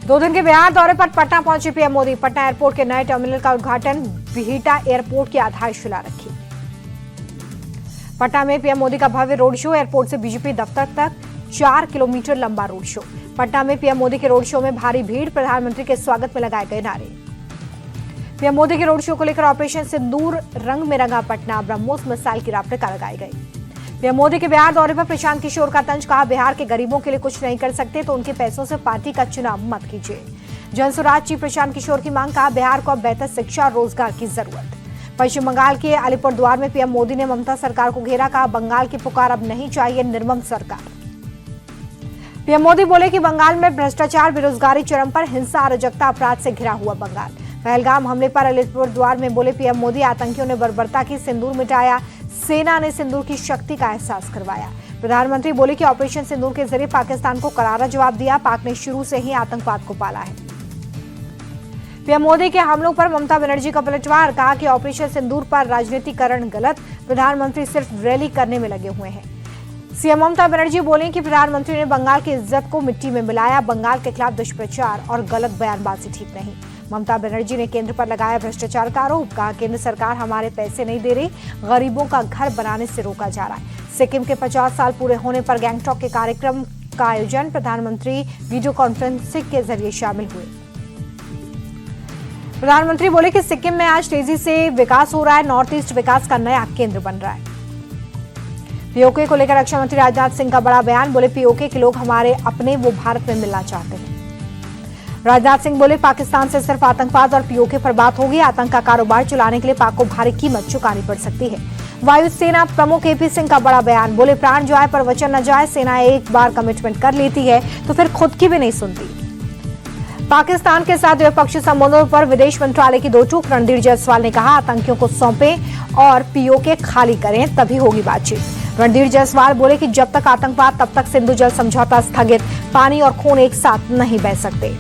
2 दिन के बिहार दौरे पर पटना पहुंचे पीएम मोदी। पटना एयरपोर्ट के नए टर्मिनल का उद्घाटन, बिहिटा एयरपोर्ट की आधारशिला रखी। पटना में पीएम मोदी का भव्य रोड शो, एयरपोर्ट से बीजेपी दफ्तर तक 4 किलोमीटर लंबा रोड शो। पटना में पीएम मोदी के रोड शो में भारी भीड़, प्रधानमंत्री के स्वागत में लगाए गए नारे। पीएम मोदी के रोड शो को लेकर ऑपरेशन सिंदूर रंग में रंगा पटना, ब्रह्मोस मिसाइल की रेप्लिका लगाई गई। पीएम मोदी के बिहार दौरे पर प्रशांत किशोर का तंज, कहा बिहार के गरीबों के लिए कुछ नहीं कर सकते तो उनके पैसों से पार्टी का चुनाव मत कीजिए। जनसुराज चीफ प्रशांत किशोर की मांग, कहा बिहार को अब बेहतर शिक्षा और रोजगार की जरूरत। पश्चिम बंगाल के अलीपुरद्वार में पीएम मोदी ने ममता सरकार को घेरा, कहा बंगाल की पुकार अब नहीं चाहिए निर्मम सरकार। पीएम मोदी बोले कि बंगाल में भ्रष्टाचार, बेरोजगारी चरम पर, हिंसा अराजकता अपराध से घिरा हुआ बंगाल। पहलगाम हमले पर अलीपुरद्वार में बोले पीएम मोदी, आतंकियों ने बर्बरता की, सिंदूर मिटाया, सेना ने सिंदूर की शक्ति का एहसास करवाया। प्रधानमंत्री बोले कि ऑपरेशन सिंदूर के जरिए पाकिस्तान को करारा जवाब दिया, पाक ने शुरू से ही आतंकवाद को पाला है। पीएम मोदी के हमलों पर ममता बनर्जी का पलटवार, कहा कि ऑपरेशन सिंदूर पर राजनीतिकरण गलत, प्रधानमंत्री सिर्फ रैली करने में लगे हुए हैं। सीएम ममता बनर्जी बोले कि प्रधानमंत्री ने बंगाल की इज्जत को मिट्टी में मिलाया, बंगाल के खिलाफ दुष्प्रचार और गलत बयानबाजी ठीक नहीं। ममता बनर्जी ने केंद्र पर लगाया भ्रष्टाचार का आरोप, कहा केंद्र सरकार हमारे पैसे नहीं दे रही, गरीबों का घर बनाने से रोका जा रहा है। सिक्किम के 50 साल पूरे होने पर गैंगटॉक के कार्यक्रम का आयोजन, प्रधानमंत्री वीडियो कॉन्फ्रेंसिंग के जरिए शामिल हुए। प्रधानमंत्री बोले कि सिक्किम में आज तेजी से विकास हो रहा है, नॉर्थ ईस्ट विकास का नया केंद्र बन रहा है। पीओके को लेकर रक्षा मंत्री राजनाथ सिंह का बड़ा बयान, बोले पीओके के लोग हमारे अपने, वो भारत में मिलना चाहते हैं। राजनाथ सिंह बोले पाकिस्तान से सिर्फ आतंकवाद और पीओके पर बात होगी, आतंक का कारोबार चलाने के लिए पाक को भारी कीमत चुकानी पड़ सकती है। वायुसेना प्रमुख एपी सिंह का बड़ा बयान, बोले प्राण जाए पर वचन न जाए, सेना एक बार कमिटमेंट कर लेती है तो फिर खुद की भी नहीं सुनती। पाकिस्तान के साथ द्विपक्षीय संबंधों पर विदेश मंत्रालय की दो टूक, रणधीर जायसवाल ने कहा आतंकियों को सौंपें और पीओके खाली करें तभी होगी बातचीत। रणधीर जायसवाल बोले कि जब तक आतंकवाद तब तक सिंधु जल समझौता स्थगित, पानी और खून एक साथ नहीं बह सकते।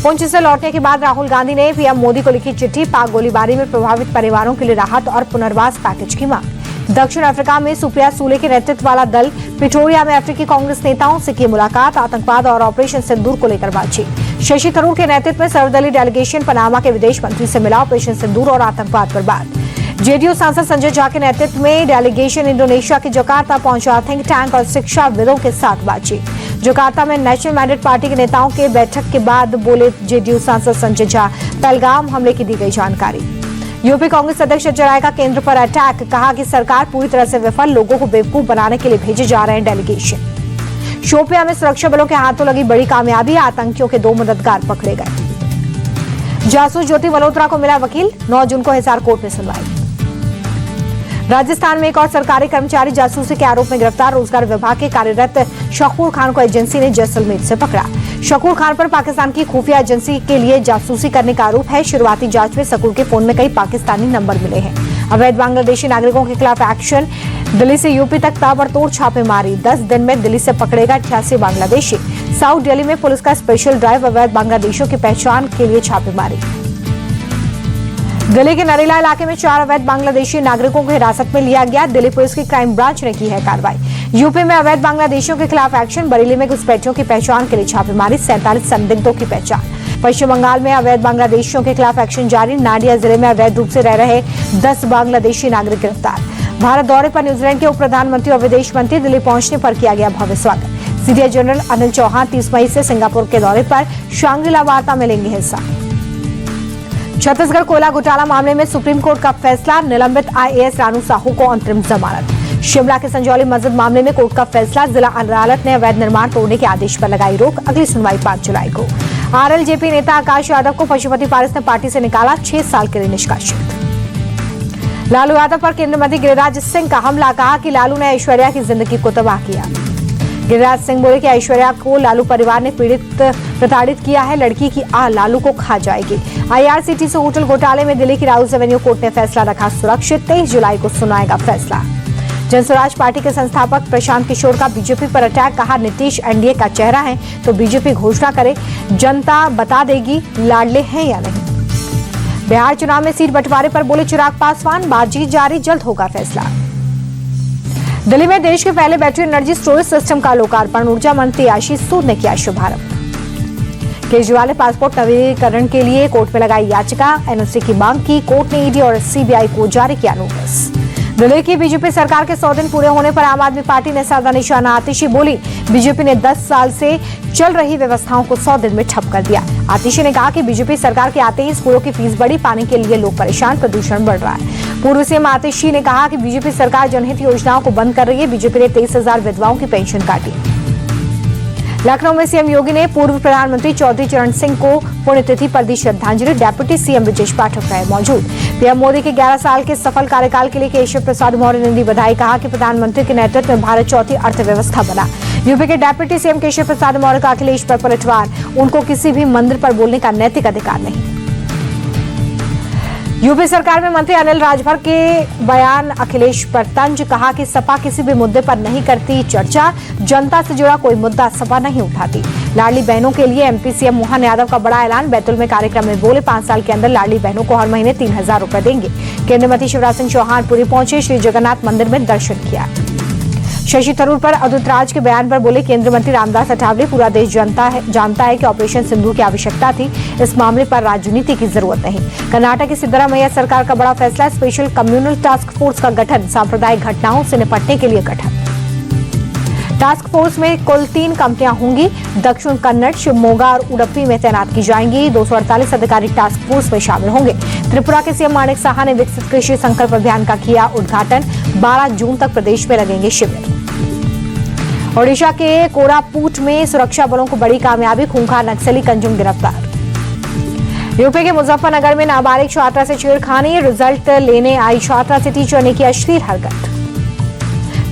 पुंछ से लौटने के बाद राहुल गांधी ने पीएम मोदी को लिखी चिट्ठी, पाक गोलीबारी में प्रभावित परिवारों के लिए राहत और पुनर्वास पैकेज की मांग। दक्षिण अफ्रीका में सुप्रिया सूले के नेतृत्व वाला दल प्रिटोरिया में अफ्रीकी कांग्रेस नेताओं से की मुलाकात, आतंकवाद और ऑपरेशन सिंदूर को लेकर बातचीत। शशि थरूर के नेतृत्व में सर्वदलीय डेलीगेशन पनामा के विदेश मंत्री से मिला, ऑपरेशन सिंदूर और आतंकवाद पर बात। जेडीयू सांसद संजय झा के नेतृत्व में डेलीगेशन इंडोनेशिया के जकार्ता पहुंचा, थिंक टैंक और शिक्षाविदों के साथ बातचीत। जकार्ता में नेशनल मैंडेट पार्टी के नेताओं के बैठक के बाद बोले जेडीयू सांसद संजय झा, पहलगाम हमले की दी गई जानकारी। यूपी कांग्रेस अध्यक्ष अजय राय का केंद्र पर अटैक, कहा कि सरकार पूरी तरह से विफल, लोगों को बेवकूफ बनाने के लिए भेजे जा रहे हैं डेलीगेशन। शोपियां में सुरक्षा बलों के हाथों लगी बड़ी कामयाबी, आतंकियों के 2 मददगार पकड़े गए। जासूस ज्योति मल्होत्रा को मिला वकील, 9 जून को हिसार कोर्ट में सुनवाई। राजस्थान में एक और सरकारी कर्मचारी जासूसी के आरोप में गिरफ्तार, रोजगार विभाग के कार्यरत शकूर खान को एजेंसी ने जैसलमेर से पकड़ा। शकूर खान पर पाकिस्तान की खुफिया एजेंसी के लिए जासूसी करने का आरोप है। शुरुआती जांच में शकूर के फोन में कई पाकिस्तानी नंबर मिले हैं। अवैध बांग्लादेशी नागरिकों के खिलाफ एक्शन, दिल्ली से यूपी तक ताबड़तोड़ छापेमारी, 10 दिन में दिल्ली से पकड़ेगा 88 बांग्लादेशी। साउथ दिल्ली में पुलिस का स्पेशल ड्राइव, अवैध बांग्लादेशियों की पहचान के लिए छापेमारी। दिल्ली के नरेला इलाके में 4 अवैध बांग्लादेशी नागरिकों को हिरासत में लिया गया, दिल्ली पुलिस की क्राइम ब्रांच ने की है कार्रवाई। यूपी में अवैध बांग्लादेशियों के खिलाफ एक्शन, बरेली में घुसपैठियों की पहचान के लिए छापेमारी, 47 संदिग्धों की पहचान। पश्चिम बंगाल में अवैध बांग्लादेशियों के खिलाफ एक्शन जारी, नाडिया जिले में अवैध रूप से रह रहे 10 बांग्लादेशी नागरिक गिरफ्तार। भारत दौरे पर न्यूजीलैंड के उप प्रधानमंत्री और विदेश मंत्री, दिल्ली पहुंचने पर किया गया भव्य स्वागत। सीडीएस जनरल अनिल चौहान 30 मई से सिंगापुर के दौरे पर शांग्री-ला वार्ता में लेंगे हिस्सा। छत्तीसगढ़ कोयला घोटाला मामले में सुप्रीम कोर्ट का फैसला, निलंबित आईएएस रानू साहू को अंतरिम जमानत। शिमला के संजौली मस्जिद मामले में कोर्ट का फैसला, जिला अदालत ने अवैध निर्माण तोड़ने के आदेश पर लगाई रोक, अगली सुनवाई 5 जुलाई को। आरएलजेपी नेता आकाश यादव को पशुपति पारस ने पार्टी से निकाला, 6 साल के लिए निष्कासित। लालू यादव पर केंद्रीय मंत्री गिरिराज सिंह का हमला, कहा कि लालू ने ऐश्वर्या की जिंदगी को तबाह किया। गिरिराज सिंह बोले कि ऐश्वर्या को लालू परिवार ने प्रताड़ित किया है, लड़की की आह लालू को खा जाएगी। आईआरसीटीसी होटल घोटाले में दिल्ली की राउज एवेन्यू कोर्ट ने फैसला रखा सुरक्षित, 23 जुलाई को सुनाएगा फैसला। जनसुराज पार्टी के संस्थापक प्रशांत किशोर का बीजेपी पर अटैक, कहा नीतीश एनडीए का चेहरा है तो बीजेपी घोषणा करे, जनता बता देगी लाडले हैं या नहीं। बिहार चुनाव में सीट बंटवारे पर बोले चिराग पासवान, बातचीत जारी, जल्द होगा फैसला। दिल्ली में देश के पहले बैटरी एनर्जी स्टोरेज सिस्टम का लोकार्पण, ऊर्जा मंत्री आशीष सूद ने किया शुभारंभ। केजरीवाल ने पासपोर्ट नवीनीकरण के लिए कोर्ट में लगाई याचिका। एनओसी की मांग की। कोर्ट ने ईडी और सीबीआई को जारी किया नोटिस। दिल्ली की बीजेपी सरकार के 100 दिन पूरे होने पर आम आदमी पार्टी ने साधा निशाना। आतिशी बोली, बीजेपी ने 10 साल से चल रही व्यवस्थाओं को 100 दिन में ठप कर दिया। आतिशी ने कहा कि बीजेपी सरकार के आते ही स्कूलों की फीस बढ़ी, पानी के लिए लोग परेशान, प्रदूषण बढ़ रहा है। पूर्व सीएम आतिशी ने कहा कि बीजेपी सरकार जनहित योजनाओं को बंद कर रही है। बीजेपी ने 23,000 विधवाओं की पेंशन काटी। लखनऊ में सीएम योगी ने पूर्व प्रधानमंत्री चौधरी चरण सिंह को पुण्यतिथि पर दी श्रद्धांजलि। डेप्यूटी सीएम ब्रजेश पाठक रहे मौजूद। पीएम मोदी के 11 साल के सफल कार्यकाल के लिए केशव प्रसाद मौर्य ने दी बधाई। कहा कि प्रधानमंत्री के नेतृत्व में भारत चौथी अर्थव्यवस्था बना। यूपी के डेप्यूटी सीएम केशव प्रसाद मौर्य का अखिलेश पर पलटवार। उनको किसी भी मंदिर पर बोलने का नैतिक अधिकार नहीं। यूपी सरकार में मंत्री अनिल राजभर के बयान अखिलेश पर तंज। कहा कि सपा किसी भी मुद्दे पर नहीं करती चर्चा। जनता से जुड़ा कोई मुद्दा सपा नहीं उठाती। लाडली बहनों के लिए एमपी सीएम मोहन यादव का बड़ा ऐलान। बैतूल में कार्यक्रम में बोले, 5 साल के अंदर लाडली बहनों को हर महीने 3,000 रुपए देंगे। केंद्रीय मंत्री शिवराज सिंह चौहान पुरी पहुंचे। श्री जगन्नाथ मंदिर में दर्शन किया। शशि थरूर पर अदूत राज के बयान पर बोले केंद्रीय मंत्री रामदास अठावले, पूरा देश जानता है कि ऑपरेशन सिंधु की आवश्यकता थी। इस मामले पर राजनीति की जरूरत नहीं। कर्नाटक की सिद्धरामैया सरकार का बड़ा फैसला, स्पेशल कम्युनल टास्क फोर्स का गठन। सांप्रदायिक घटनाओं से निपटने के लिए गठन। टास्क फोर्स में कुल 3 कंपनियां होंगी। दक्षिण कन्नड़, शिवमोगा और उडुपी में तैनात की जाएंगी। 248 अधिकारी टास्क फोर्स में शामिल होंगे। त्रिपुरा के सीएम माणिक साहा ने विकसित कृषि संकल्प अभियान का किया उद्घाटन। 12 जून तक प्रदेश में लगेंगे शिविर। ओडिशा के कोरापुट में सुरक्षा बलों को बड़ी कामयाबी, खूंखार नक्सली कंजुम गिरफ्तार। यूपी के मुजफ्फरनगर में नाबालिग छात्रा से छेड़खानी। रिजल्ट लेने आई छात्रा से टीचर ने किया अश्लील हरकत।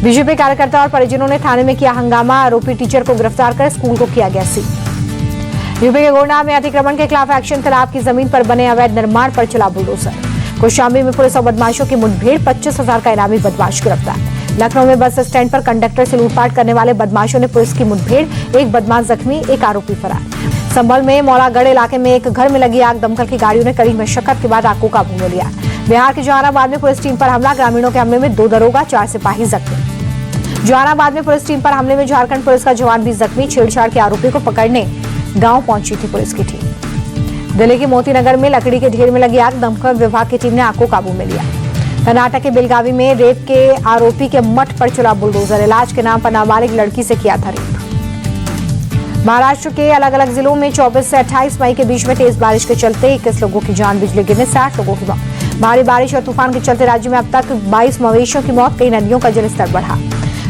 बीजेपी कार्यकर्ता और परिजनों ने थाने में किया हंगामा। आरोपी टीचर को गिरफ्तार कर स्कूल को किया गया सील। यूपी के गोंडा में अतिक्रमण के खिलाफ एक्शन। तालाब की जमीन पर बने अवैध निर्माण पर चला बुलडोजर। कौशाम्बी में पुलिस और बदमाशों की मुठभेड़। 25,000 का इनामी बदमाश गिरफ्तार। लखनऊ में बस स्टैंड पर कंडक्टर से लूटपाट करने वाले बदमाशों ने पुलिस की मुठभेड़। एक बदमाश जख्मी, एक आरोपी फरार। संभल में मौलागढ़ इलाके में एक घर में लगी आग। दमकल की गाड़ियों ने कड़ी मशक्कत के बाद आग को काबू में लिया। बिहार के जहानाबाद में पुलिस टीम पर हमला। ग्रामीणों के हमले में 2 दरोगा, 4 सिपाही जख्मी। जहानाबाद में पुलिस टीम पर हमले में झारखंड पुलिस का जवान भी जख्मी। छेड़छाड़ के आरोपी को पकड़ने गांव पहुंची थी पुलिस की टीम। दिल्ली के मोतीनगर में लकड़ी के ढेर में लगी आग। दमकल विभाग की टीम ने आग को काबू में लिया। कर्नाटक के बेलगावी में रेप के आरोपी के मठ पर चला बुलडोजर। इलाज के नाम पर नाबालिग लड़की से किया था रेप। महाराष्ट्र के अलग अलग जिलों में 24 से 28 मई के बीच में तेज बारिश के चलते 21 लोगों की जान, बिजली गिरने 60 लोगों की मौत। भारी बारिश और तूफान के चलते राज्य में अब तक 22 मवेशियों की मौत। कई नदियों का जलस्तर बढ़ा।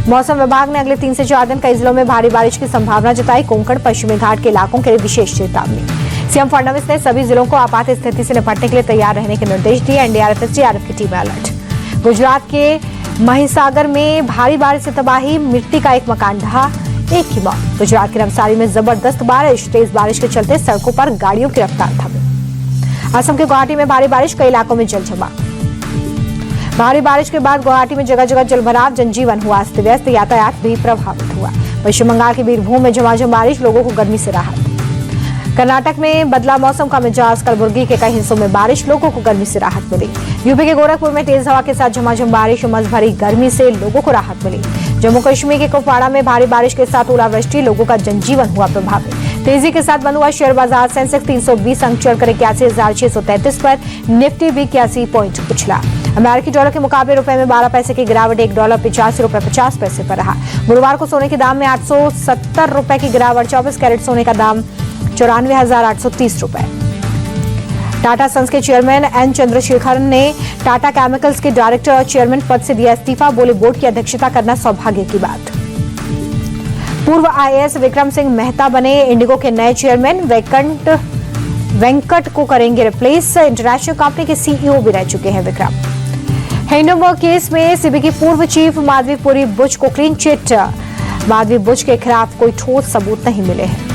मौसम विभाग ने अगले 3 से 4 दिन कई जिलों में भारी बारिश की संभावना जताई। कोंकण, पश्चिमी घाट के इलाकों के लिए विशेष चेतावनी। सीएम फडणवीस ने सभी जिलों को आपात स्थिति से निपटने के लिए तैयार रहने के निर्देश दिए। एनडीआरएफ, एसडीआरएफ की टीम अलर्ट। गुजरात के महिसागर में भारी बारिश से तबाही। मिट्टी का एक मकान ढहा, एक की मौत। गुजरात के नवसारी में जबरदस्त बारिश। तेज बारिश के चलते सड़कों पर गाड़ियों की रफ्तार थमी। असम के गुवाहाटी में भारी बारिश, कई इलाकों में जलजमाव। भारी बारिश के बाद गुवाहाटी में जगह जगह जलभराव, जनजीवन हुआ अस्त व्यस्त, यातायात भी प्रभावित हुआ। पश्चिम बंगाल के बीरभूम में झमाझम बारिश, लोगों को गर्मी से राहत। कर्नाटक में बदला मौसम का मिजाज। कलबुर्गी के कई हिस्सों में बारिश, लोगों को गर्मी से राहत मिली। यूपी के गोरखपुर में तेज हवा के साथ झमाझम बारिश, उमस भरी गर्मी से लोगों को राहत मिली। जम्मू कश्मीर के कुपवाड़ा में भारी बारिश के साथ ओलावृष्टि, लोगों का जनजीवन हुआ प्रभावित। तेजी के साथ बंद हुआ शेयर बाजार। सेंसेक्स 320 अंक चढ़कर 81,633 पर। निफ्टी भी 81 पॉइंट उछला। अमेरिकी डॉलर के मुकाबले रुपए में 12 पैसे की गिरावट। $1 85 रुपए 50 पैसे पर रहा। गुरुवार को सोने के दाम में 870 रुपए की गिरावट। 24 कैरेट सोने का दाम 94,830 रुपए। टाटा सन्स के चेयरमैन एन चंद्रशेखर ने टाटा केमिकल्स के डायरेक्टर और चेयरमैन पद से दिया इस्तीफा। बोले, बोर्ड की अध्यक्षता करना सौभाग्य की बात। पूर्व आईएएस विक्रम सिंह मेहता बने इंडिगो के नए चेयरमैन। वेंकट को करेंगे रिप्लेस। इंटरनेशनल कंपनी के सीईओ भी रह चुके हैं विक्रम। हिंडनबर्ग केस में सीबी की पूर्व चीफ माधवी पुरी बुच को क्लीन चिट। माधवी बुच के खिलाफ कोई ठोस सबूत नहीं मिले हैं।